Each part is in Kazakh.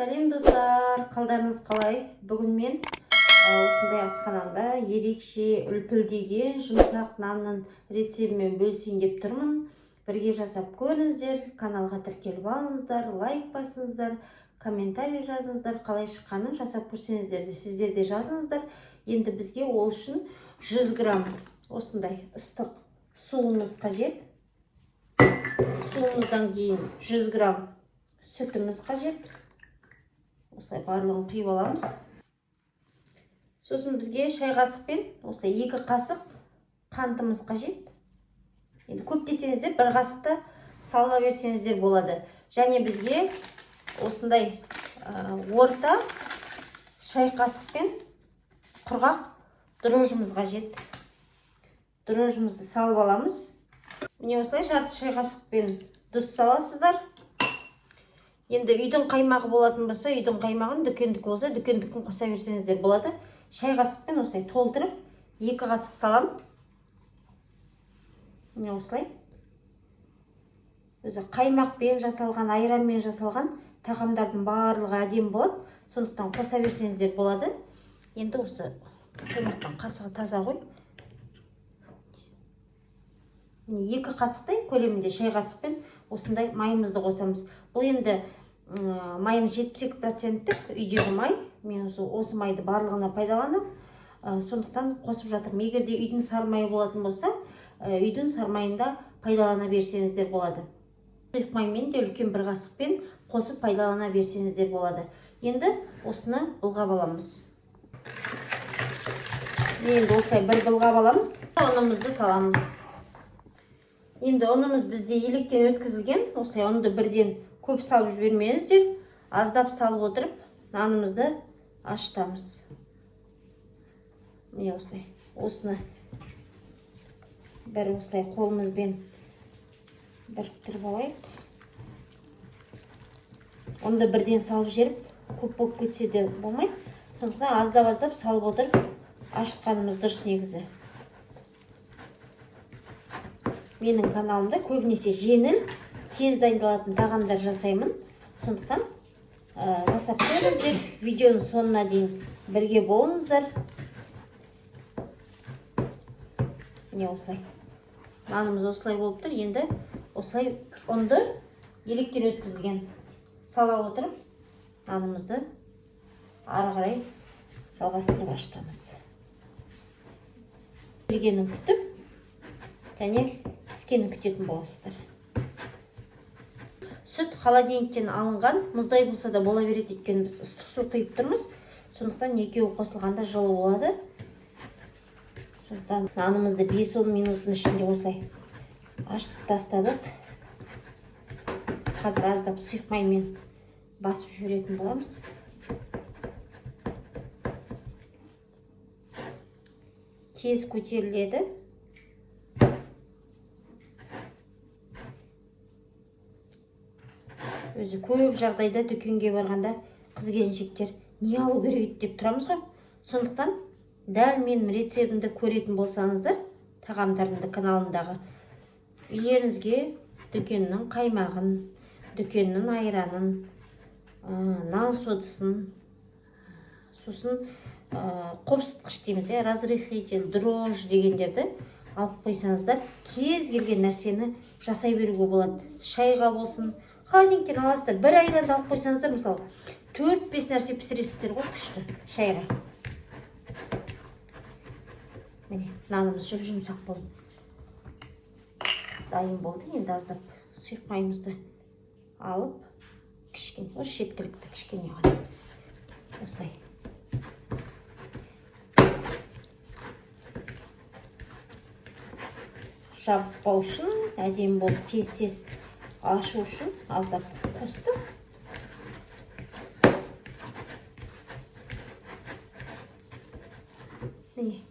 Сәлем достар, қалдарыңыз қалай? Бүгін мен осындай асханамда ерекше үлпілдеген жұмсақ нанның рецебімен бөлісейін деп тұрмын. Бірге жасап көріңіздер, каналға тіркеліп алыңыздар, лайк басыңыздар, комментарий жазыңыздар, қалай шыққанын жасап көрсеңіздер де сіздер де жазыңыздар. Енді бізге ол үшін 100 грамм осындай ыстық суымыз қажет. Суымыздан кейін 100 грамм сүтіміз қажет. Осылай барлығын құйып аламыз. Сосын бізге шай қасықпен осылай 2 қасық қантымыз қажет. Енді көп десеңіздер 1 қасықты сала берсеңіздер болады. Және бізге осындай орта шай қасықпен құрғақ дрожжымыз қажет. Дрожжымызды салып аламыз. Міне осылай жарты шай қасықпен тұз саласыздар. Енді үйдің қаймағы болатын болса, үйдің қаймағын, дүкендік болса, дүкендікін қоса берсеңіздер болады. Шай қасықпен осылай толтырып, 2 қасық салам. Міне осылай. Өзі қаймақпен жасалған, айранмен жасалған тағамдардың барлығы әдемі болады. Сондықтан қоса берсеңіздер болады. Енді осы қаймақтан қасығы таза ғой. 2 қасықтай көлемінде шай қасықпен осындай майымызды қосамыз. Бұл енді майым 72%-тік үйдегі май. Мен осы майды барлығына пайдаланып, сондықтан қосып жатырмын. Егер де үйдің сары майы болатын болса, үйдің сары майында пайдалана берсеңіздер болады. Сұйық маймен де үлкен 1 қасықпен қосып пайдалана берсеңіздер болады. Енді осыны былғап аламыз. Енді осылай 1 былғап аламыз. Ұнымызды саламыз. Енді ұнымыз бізде електен өткізілген. Осылай ұнды бірден көп салып жібермеңіздер. Аздап салып отырып, нанымызды ашытамыз. Міне осылай. Осыны бір осылай қолымызбен біріктіріп алайық. Ұнды бірден салып жіберіп, көп болып кетсе де болмайды. Сондықтан аздап салып отырып, ашытқанымыз дұрыс негізі. Менің каналымда көбінесе жеңіл, тез дайындалатын тағамдар жасаймын. Сондықтан жасап көріңіздер. Видеоның соңына дейін бірге болыңыздар. Міне осылай. Нанымыз осылай болып тұр. Енді осылай ұнды електен өткізілген сала отырып, нанымызды ары қарай жалғастырып ашытамыз. Піскенін күтіп, және піскенін күтетін боласыздар. Сүт холодильниктен алынған, мұздай болса да бола береді, өйткені біз ыстық су құйып тұрмыз. Сондықтан екеуі қосылғанда жылы болады. Сондықтан нанымызды 5-10 минуттың ішінде осылай ашытып тастадық. Қазір аздап сұйық маймен басып жіберетін боламыз. Тез көтеріледі. Өзі көп жағдайда дүкенге барғанда қыз-келіншектер не алу керек деп тұрамыз ғой. Сондықтан дәл менің рецебімді көретін болсаңыздар, тағамдарымды каналымдағы, үйлеріңізге дүкеннің қаймағын, дүкеннің айранын, нан содасын, сосын қопсытқыш дейміз, разрыхлитель, дрожж дегендерді алып қойсаңыздар, кез келген нәрсені жасай беруге болады. Шайға болсын, холодильниктен аласыздар. 1 айранды алып қойсаңыздар, мысалы 4-5 нәрсе пісіресіздер ғой, күшті шайға. Міне, нанымыз жұмсақ болып дайын болды. Енді аздап сұйық майымызды алып, кішкене, осы шеткілікті кішкене ғана осылай жабыспау үшін, әдемі болып тез ашу үшін аздап қостым. Міне.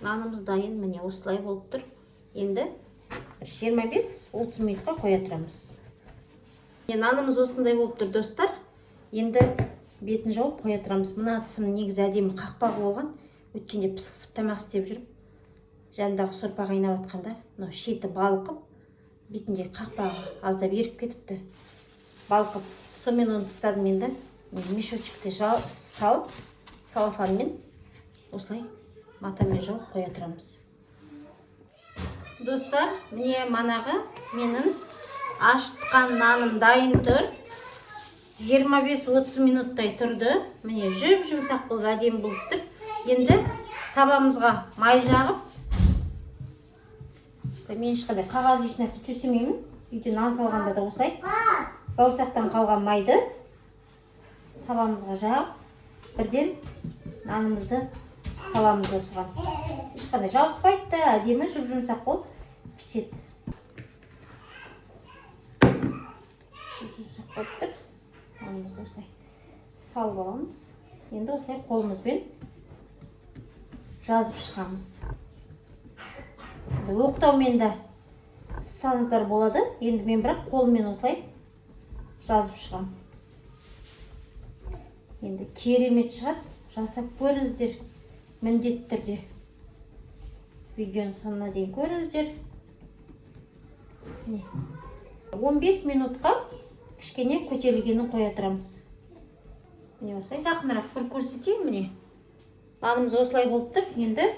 Нанымыз дайын, міне осылай болып тұр. Енді 25-30 минутқа қоя тұрамыз. Нанымыз осындай болып тұр, достар. Енді бетін жауып қоя тұрамыз. Мына тұсым негізі әдемі қақпағы болған. Өткенде пысқысып тамақ істеп жүріп, жанындағы сорпа қайнап атқанда, шеті балқып, бетінде қақпағы аздап еріп кетіпті, балқып. Сонымен оны тыстадым. Енді мешочекте салып, салафанмен осылай матамен жауып қоя тұрамыз. Достар, міне манағы менің ашытқан наным дайын тұр. 25-30 минуттай тұрды. Міне жұмсақ болып әдемі болып тұр. Енді табамызға май жағып, мен ешқандай қағаз ешнәрсе төсемеймін. Үйде нан салғанда да осылай бауырсақтан қалған майды табамызға жағып, бірден нанымызды саламыз осыған. Ешқандай жабыспайды, әдемі жұмсақ болып піседі. Жұмсақ болып тұр. Нанымызды осылай салып аламыз. Енді осылай қолымызбен жазып шығамыз. Оқтаумен де сызсаңыздар болады. Енді мен бірақ қолыммен осылай жазып шығам. Енді керемет шығады. Жасап көріңіздер. Міндетті түрде. Видеоның соңына дейін көріңіздер. 15 минутқа кішкене көтерілгенін қоя тұрамыз. Міне осылай жақынырақ бір көрсетейін. Міне нанымыз осылай болып тұр. Енді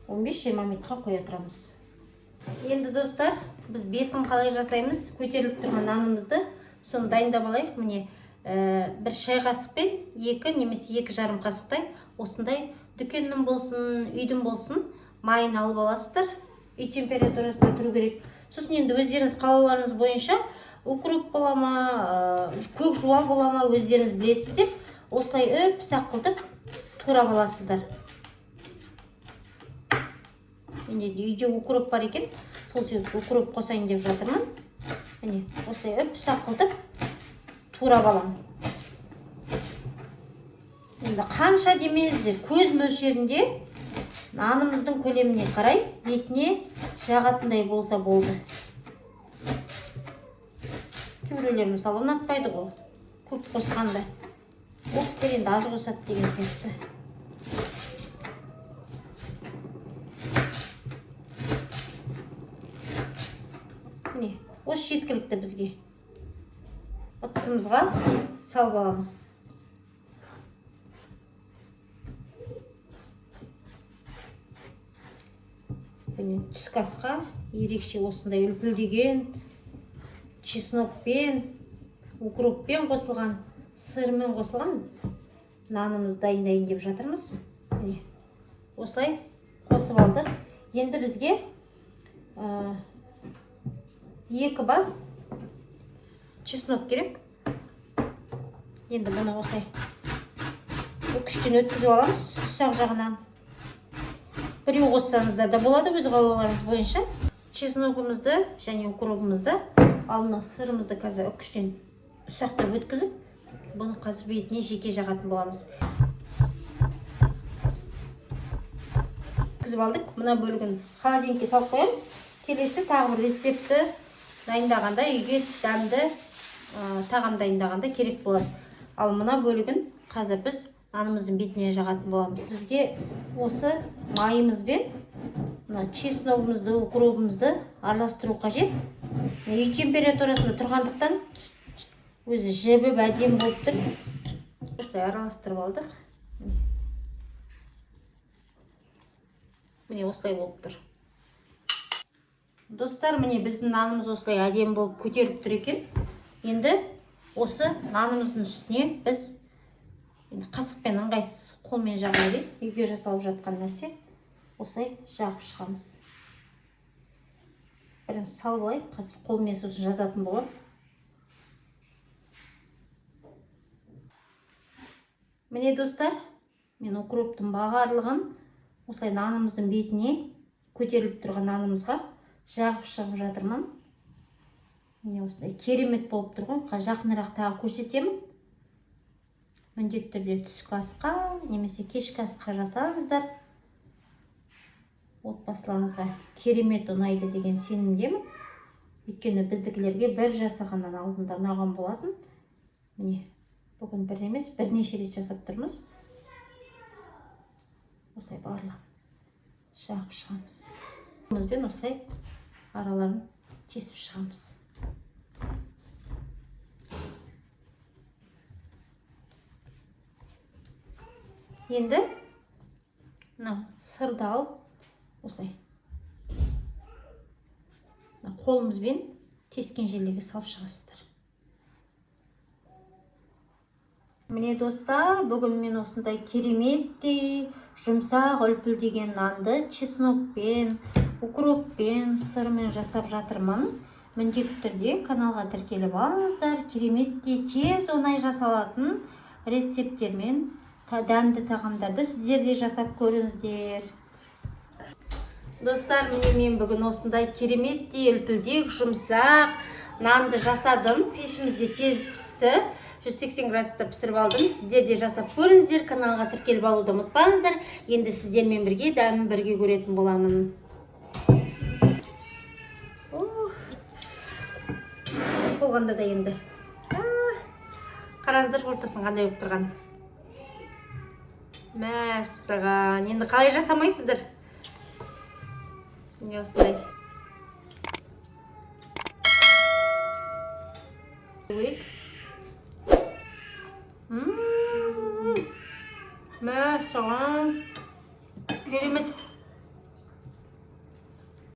15-20 минутқа қоя тұрамыз. Енді достар, біз бетін қалай жасаймыз? Көтеріліп тұрған нанымызды соны дайындап алайық. Міне бір шай қасықпен 2 немесе 2,5 қасықтай осындай дүкеннің болсын, үйдің болсын майын алып аласыздар. Үй температурасында тұру керек. Сосын енді өздеріңіз қалауларыңыз бойынша укроп бола ма, көк жуа бола ма, өздеріңіз білесіздер. Осылай ұсақ қылдып турап аласыздар. Менде үйде укроп бар екен, сол себепті укроп қосайын деп жатырмын. Міне осылай ұсақ қылдып турап аламын. Енді қанша демеңіздер, көз мөлшерінде нанымыздың көлеміне қарай бетіне жағатындай болса болды. Кейбіреулер мысалы ұнатпайды ғой, көп қосқанда. Ол кісілер енді аз қосады деген сияқты. Міне, осы жеткілікті бізге. Ыдысымызға салып аламыз. Түскі асқа ерекше осындай үлпілдеген чеснокпен, укроппен қосылған, сырмен қосылған нанымызды дайындайын деп жатырмыз. Міне, осылай қосып алдық. Енді бізге 2 бас чеснок керек. Енді бұны осылай үкіштен өткізіп аламыз, ұсақ жағынан. Біреу қоссаңыздар да болады, өз қалауларыңыз бойынша. Чесногымызды және укропымызды, ал мына сырымызды қазір үкіштен ұсақтап өткізіп, бұны қазір бетіне жеке жағатын боламыз. Өткізіп алдық. Мына бөлігін холодильникке салып қоямыз. Келесі тағы бір рецепті дайындағанда, үйге дәмді тағам дайындағанда керек болады. Ал мына бөлігін қазір біз нанымыздың бетіне жағатын боламыз. Сізге осы майымызбен чесногымызды, укропымызды араластыру қажет. Үй температурасында тұрғандықтан өзі жібіп әдемі болып тұр. Осылай араластырып алдық. Міне осылай болып тұр. Достар, міне біздің нанымыз осылай әдемі болып көтеріп тұр екен. Енді осы нанымыздың үстіне біз қасықпен ыңғайсыз қолмен жағайды. Үйге жасалып жатқан нәрсе. Осылай жағып шығамыз. Бірін салып алайық. Қазір қолмен сосын жазатын болады. Міне достар, мен укроптың барлығын осылай нанымыздың бетіне, көтеріліп тұрған нанымызға жағып шығып жатырмын. Міне осылай керемет болып тұрған. Жақынырақ тағы көрсетемін. Міндетті түрде түскі асқа немесе кешкі асқа жасаңыздар. Отбасыларыңызға керемет ұнайды деген сенімдемін. Өйткені біздікілерге бір жасағаннан алдында ұнаған болатын. Міне, бүгін бір емес, бірнеше рет жасап тұрмыз. Осылай барлық жағып шығамыз. Осылай араларын кесіп шығамыз. Енді сырды алып осылай қолымызбен тескен жерлерге салып шығасыздар. Міне достар, бүгін мен осындай кереметтей жұмсақ үлпілдеген нанды чеснокпен, укроппен, сырмен жасап жатырмын. Міндетті түрде каналға тіркеліп алыңыздар. Кереметтей тез оңай жасалатын рецепттермен дәмді тағамдарды сіздер де жасап көріңіздер. Достар, міне мен бүгін осындай кереметтей үлпілдек жұмсақ нанды жасадым. Пешімізде тез пісті. 180 градуста пісіріп алдым. Сіздер де жасап көріңіздер. Каналға тіркеліп алуды ұмытпаңыздар. Енді сіздермен бірге дәмін бірге көретін боламын. Істеп болғанда да енді. Қараңыздар ортасын қандай болып тұрған. Мәссаған. Енді қалай жасамайсыздар? Не осындай. Мәссаған. Керемет.